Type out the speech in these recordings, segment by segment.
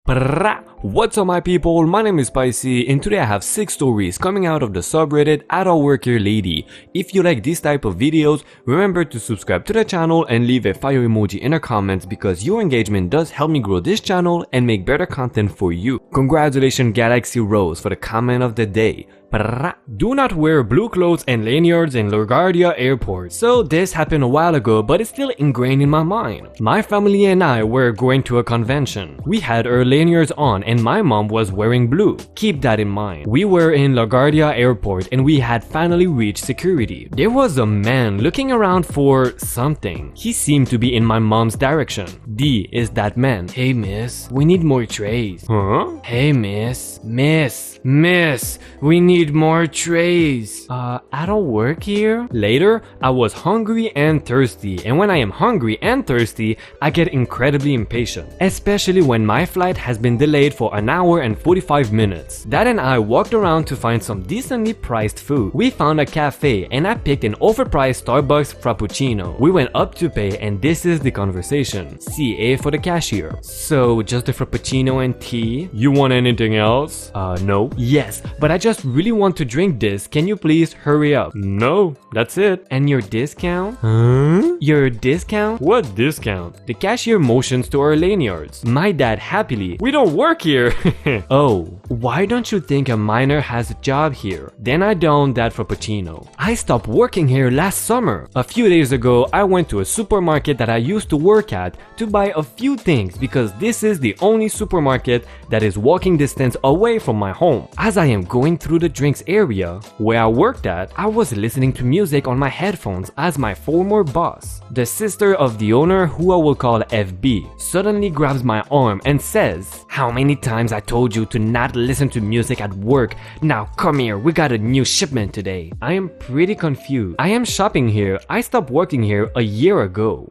What's up my people, my name is Spicey and today I have 6 stories coming out of the subreddit idontworkherelady. If you like this type of videos, remember to subscribe to the channel and leave a fire emoji in the comments because your engagement does help me grow this channel and make better content for you. Congratulations Galaxy Rose for the comment of the day. Do not wear blue clothes and lanyards in LaGuardia Airport. So this happened a while ago, but it's still ingrained in my mind. My family and I were going to a convention. We had our lanyards on and my mom was wearing blue. Keep that in mind. We were in LaGuardia Airport and we had finally reached security. There was a man looking around for something. He seemed to be in my mom's direction. D is that man. Hey miss, we need more trays. Huh? Hey miss, we need more trays. I don't work here. Later, I was hungry and thirsty, and when I am hungry and thirsty, I get incredibly impatient, especially when my flight has been delayed for an hour and 45 minutes. Dad and I walked around to find some decently priced food. We found a cafe and I picked an overpriced Starbucks Frappuccino. We went up to pay and this is the conversation. CA for the cashier. So just a Frappuccino and tea? You want anything else? No. Yes, but I just really want to drink this. Can you please hurry up? No, that's it. And your discount? Huh? Your discount? What discount? The cashier motions to our lanyards. My dad happily. We don't work here. Oh, why don't you think a minor has a job here? Then I downed that Frappuccino. I stopped working here last summer. A few days ago, I went to a supermarket that I used to work at to buy a few things because this is the only supermarket that is walking distance away from my home. As I am going through the drinks area where I worked at, I was listening to music on my headphones as my former boss, the sister of the owner who I will call FB, suddenly grabs my arm and says, "How many times I told you to not listen to music at work? Now come here, we got a new shipment today." I am pretty confused. I am shopping here. I stopped working here a year ago.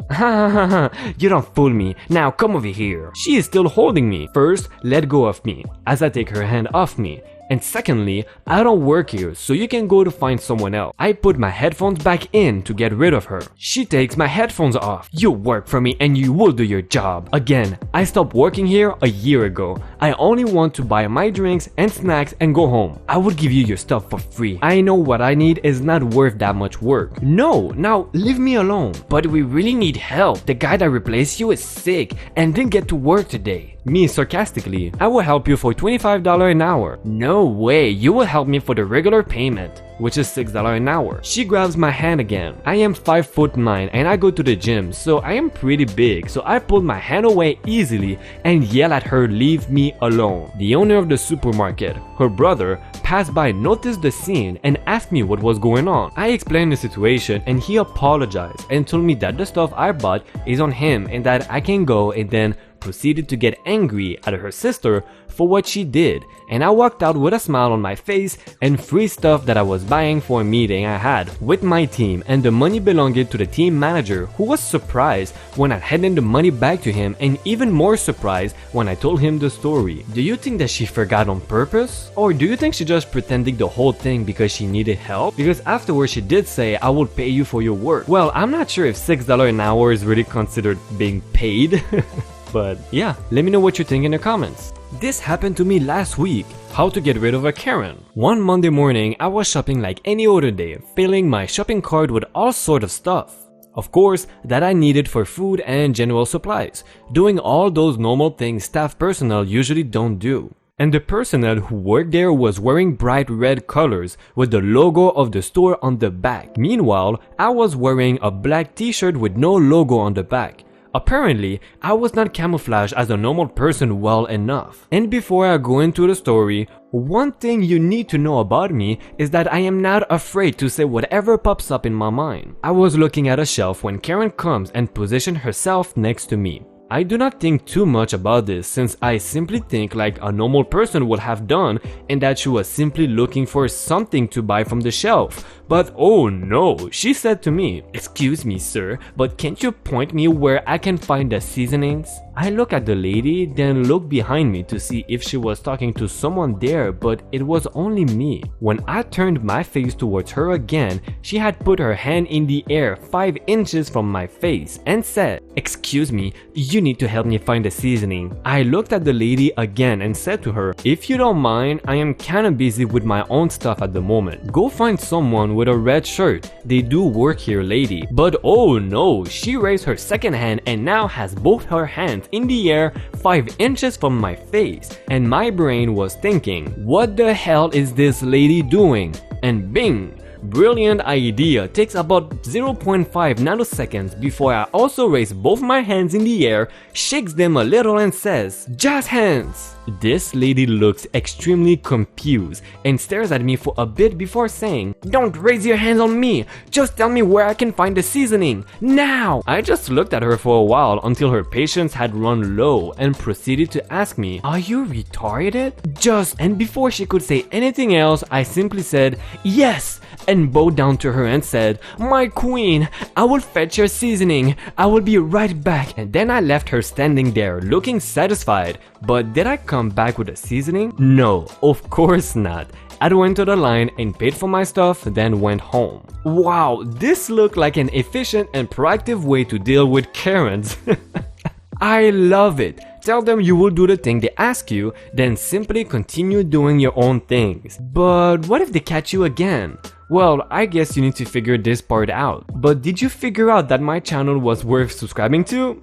You don't fool me. Now come over here. She is still holding me. First, let go of me as I take her hand off me. And secondly, I don't work here, so you can go to find someone else. I put my headphones back in to get rid of her. She takes my headphones off. You work for me and you will do your job. Again, I stopped working here a year ago. I only want to buy my drinks and snacks and go home. I would give you your stuff for free. I know what I need is not worth that much work. No, now leave me alone. But we really need help. The guy that replaced you is sick and didn't get to work today. Me sarcastically, I will help you for $25 an hour. No way, you will help me for the regular payment, which is $6 an hour. She grabs my hand again. I am 5'9" and I go to the gym, so I am pretty big, so I pulled my hand away easily and yell at her, "Leave me alone." The owner of the supermarket, her brother, passed by, noticed the scene and asked me what was going on. I explained the situation and he apologized and told me that the stuff I bought is on him and that I can go, and then proceeded to get angry at her sister for what she did, and I walked out with a smile on my face and free stuff that I was buying for a meeting I had with my team, and the money belonged to the team manager, who was surprised when I handed the money back to him and even more surprised when I told him the story. Do you think that she forgot on purpose? Or do you think she just pretended the whole thing because she needed help? Because afterwards she did say, "I will pay you for your work." Well, I'm not sure if $6 an hour is really considered being paid. But yeah, let me know what you think in the comments. This happened to me last week. How to get rid of a Karen. One Monday morning, I was shopping like any other day, filling my shopping cart with all sort of stuff. Of course, that I needed for food and general supplies, doing all those normal things staff personnel usually don't do. And the personnel who worked there was wearing bright red colors with the logo of the store on the back. Meanwhile, I was wearing a black t-shirt with no logo on the back. Apparently, I was not camouflaged as a normal person well enough. And before I go into the story, one thing you need to know about me is that I am not afraid to say whatever pops up in my mind. I was looking at a shelf when Karen comes and positioned herself next to me. I do not think too much about this since I simply think like a normal person would have done, and that she was simply looking for something to buy from the shelf. But oh no, she said to me, "Excuse me sir, but can't you point me where I can find the seasonings?" I look at the lady, then look behind me to see if she was talking to someone there, but it was only me. When I turned my face towards her again, she had put her hand in the air 5 inches from my face and said, "Excuse me, you need to help me find the seasoning." I looked at the lady again and said to her, "If you don't mind, I am kinda busy with my own stuff at the moment. Go find someone with a red shirt. They do work here, lady." But oh no, she raised her second hand and now has both her hands in the air 5 inches from my face. And my brain was thinking, what the hell is this lady doing? And bing! Brilliant idea takes about 0.5 nanoseconds before I also raise both my hands in the air, shakes them a little and says, "Jazz hands!" This lady looks extremely confused and stares at me for a bit before saying, "Don't raise your hands on me, just tell me where I can find the seasoning, now!" I just looked at her for a while until her patience had run low and proceeded to ask me, "Are you retarded?" And before she could say anything else, I simply said, "Yes!" and bowed down to her and said, "My queen, I will fetch your seasoning, I will be right back." And then I left her standing there looking satisfied. But did I come back with a seasoning? No, of course not. I went to the line and paid for my stuff, then went home. Wow, this looked like an efficient and proactive way to deal with Karens. I love it. Tell them you will do the thing they ask you, then simply continue doing your own things. But what if they catch you again? Well, I guess you need to figure this part out. But did you figure out that my channel was worth subscribing to?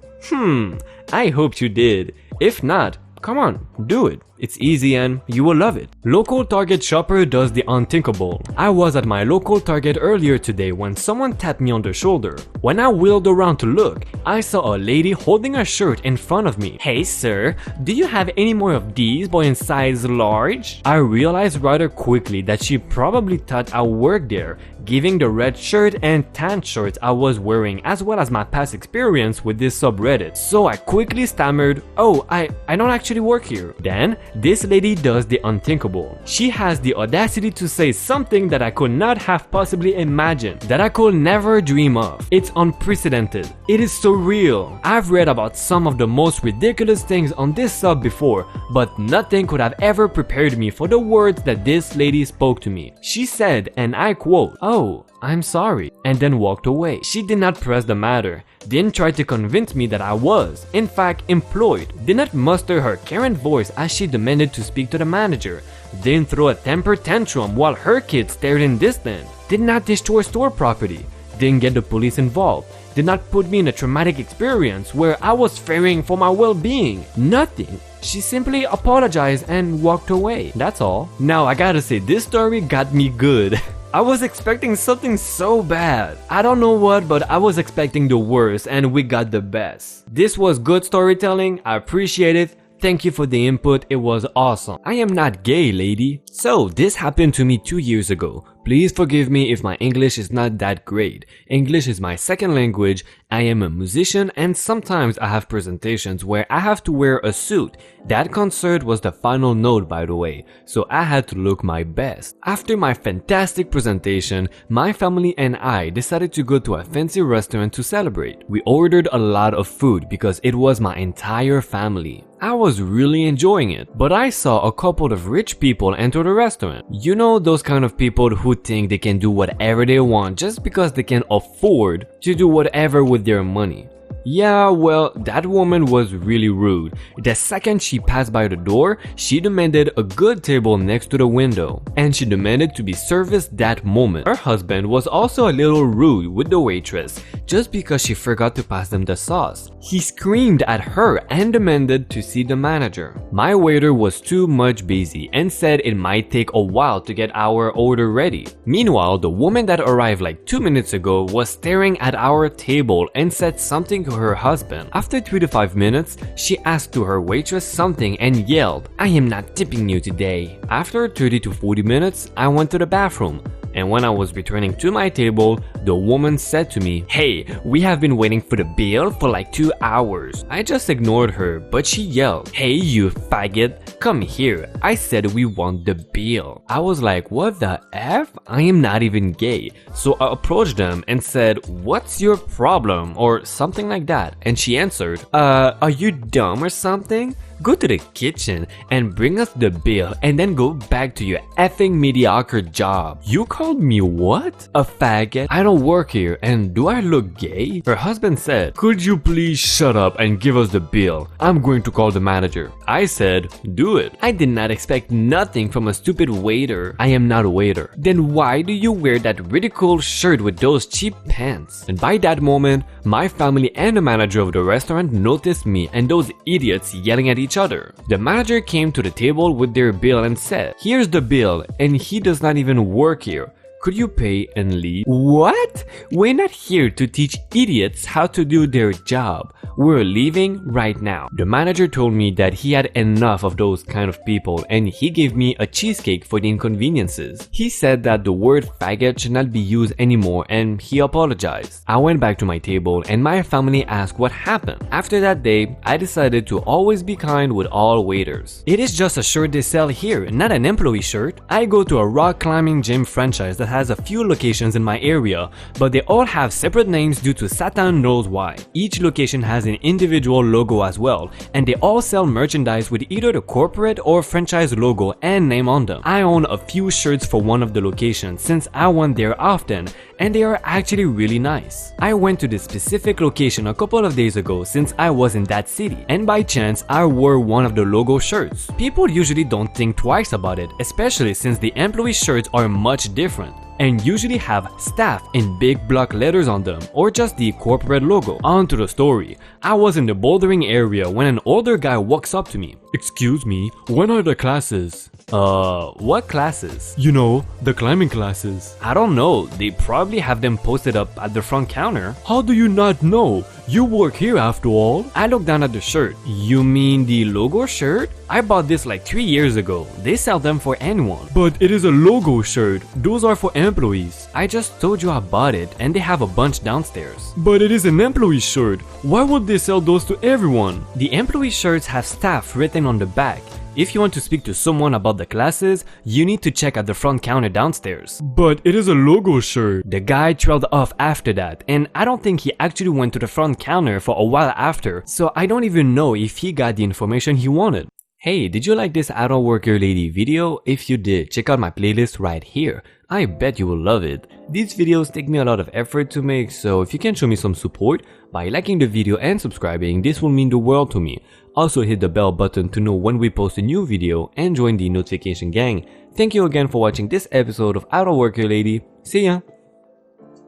I hope you did. If not, come on, do it. It's easy and you will love it. Local Target shopper does the unthinkable. I was at my local Target earlier today when someone tapped me on the shoulder. When I wheeled around to look, I saw a lady holding a shirt in front of me. "Hey sir, do you have any more of these but in size large?" I realized rather quickly that she probably thought I worked there, giving the red shirt and tan shirts I was wearing as well as my past experience with this subreddit. So I quickly stammered, "Oh, I don't actually work here." Then this lady does the unthinkable. She has the audacity to say something that I could not have possibly imagined, that I could never dream of. It's unprecedented. It is surreal. I've read about some of the most ridiculous things on this sub before, but nothing could have ever prepared me for the words that this lady spoke to me. She said, and I quote, "Oh, I'm sorry," and then walked away. She did not press the matter, didn't try to convince me that I was, in fact, employed, did not muster her Karen voice as she demanded to speak to the manager, didn't throw a temper tantrum while her kids stared in distance, did not destroy store property, didn't get the police involved, did not put me in a traumatic experience where I was fearing for my well-being. Nothing. She simply apologized and walked away. That's all. Now I gotta say, this story got me good. I was expecting something so bad. I don't know what, but I was expecting the worst and we got the best. This was good storytelling. I appreciate it. Thank you for the input. It was awesome. I am not gay, lady. So this happened to me 2 years ago. Please forgive me if my English is not that great. English is my second language. I am a musician and sometimes I have presentations where I have to wear a suit. That concert was the final note, by the way, so I had to look my best. After my fantastic presentation, my family and I decided to go to a fancy restaurant to celebrate. We ordered a lot of food because it was my entire family. I was really enjoying it, but I saw a couple of rich people enter the restaurant. You know, those kind of people who think they can do whatever they want just because they can afford to do whatever with their money. Yeah, well, that woman was really rude. The second she passed by the door, she demanded a good table next to the window, and she demanded to be serviced that moment. Her husband was also a little rude with the waitress, just because she forgot to pass them the sauce. He screamed at her and demanded to see the manager. My waiter was too much busy and said it might take a while to get our order ready. Meanwhile, the woman that arrived like 2 minutes ago was staring at our table and said something to her husband. After 3 to 5 minutes, she asked to her waitress something and yelled, "I am not tipping you today." After 30 to 40 minutes, I went to the bathroom, and when I was returning to my table, the woman said to me, "Hey, we have been waiting for the bill for like 2 hours." I just ignored her, but she yelled, "Hey you faggot, come here. I said we want the bill." I was like, what the F? I am not even gay. So I approached them and said, "What's your problem?" or something like that. And she answered, are you dumb or something? Go to the kitchen and bring us the bill and then go back to your effing mediocre job. You called me what? A faggot? I don't work here, and do I look gay? Her husband said, "Could you please shut up and give us the bill? I'm going to call the manager." I said, "Do it." I did not expect nothing from a stupid waiter. I am not a waiter. Then why do you wear that ridiculous shirt with those cheap pants? And by that moment, my family and the manager of the restaurant noticed me and those idiots yelling at each other. The manager came to the table with their bill and said, "Here's the bill, and he does not even work here. Could you pay and leave?" What? We're not here to teach idiots how to do their job. We're leaving right now. The manager told me that he had enough of those kind of people and he gave me a cheesecake for the inconveniences. He said that the word faggot should not be used anymore and he apologized. I went back to my table and my family asked what happened. After that day, I decided to always be kind with all waiters. It is just a shirt they sell here, not an employee shirt. I go to a rock climbing gym franchise that has a few locations in my area, but they all have separate names due to Satan knows why. Each location has an individual logo as well, and they all sell merchandise with either the corporate or franchise logo and name on them. I own a few shirts for one of the locations since I went there often, and they are actually really nice. I went to this specific location a couple of days ago since I was in that city, and by chance I wore one of the logo shirts. People usually don't think twice about it, especially since the employee shirts are much different and usually have staff in big block letters on them or just the corporate logo. On to the story. I was in the bouldering area when an older guy walks up to me. "Excuse me, when are the classes?" What classes? "You know, the climbing classes." "I don't know, they probably have them posted up at the front counter." "How do you not know? You work here after all." I looked down at the shirt. "You mean the logo shirt? I bought this like 3 years ago. They sell them for anyone." "But it is a logo shirt. Those are for employees." "I just told you I bought it and they have a bunch downstairs." "But it is an employee shirt. Why would they sell those to everyone?" "The employee shirts have staff written on the back. If you want to speak to someone about the classes, you need to check at the front counter downstairs." "But it is a logo shirt." The guy trailed off after that, and I don't think he actually went to the front counter for a while after, so I don't even know if he got the information he wanted. Hey, did you like this I Don't Work Here Lady video? If you did, check out my playlist right here. I bet you will love it. These videos take me a lot of effort to make, so if you can show me some support by liking the video and subscribing, this will mean the world to me. Also hit the bell button to know when we post a new video and join the notification gang. Thank you again for watching this episode of I Don't Work Here Lady. See ya!